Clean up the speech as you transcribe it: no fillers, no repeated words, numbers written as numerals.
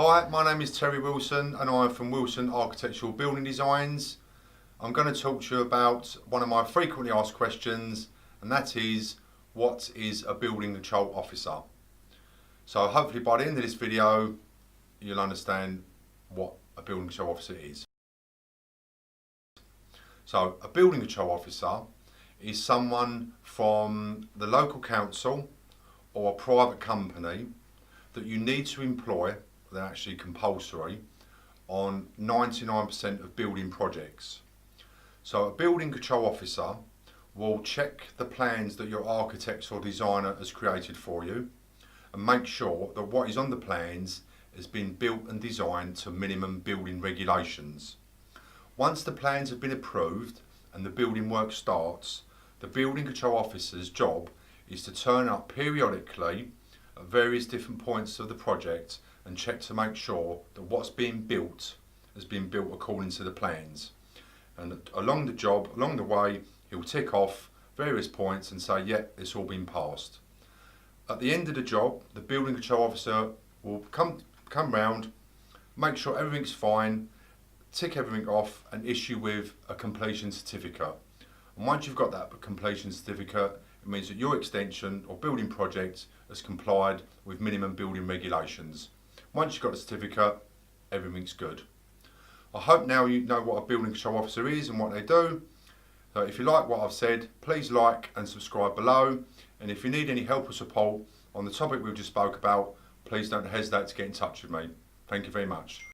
Hi, my name is Terry Wilson and I'm from Wilson Architectural Building Designs. I'm going to talk to you about one of my frequently asked questions, and that is, what is a building control officer? So hopefully by the end of this video you'll understand what a building control officer is. So a building control officer is someone from the local council or a private company that you need to employ. They're actually compulsory on 99% of building projects. So a building control officer will check the plans that your architect or designer has created for you and make sure that what is on the plans has been built and designed to minimum building regulations. Once the plans have been approved and the building work starts, the building control officer's job is to turn up periodically at various different points of the project and check to make sure that what's being built has been built according to the plans. And along the way, he'll tick off various points and say, yeah, it's all been passed. At the end of the job, the building control officer will come round, make sure everything's fine, tick everything off and issue with a completion certificate. And once you've got that completion certificate, it means that your extension or building project has complied with minimum building regulations. Once you've got the certificate, everything's good. I hope now you know what a building control officer is and what they do. So if you like what I've said, please like and subscribe below. And if you need any help or support on the topic we just spoke about, please don't hesitate to get in touch with me. Thank you very much.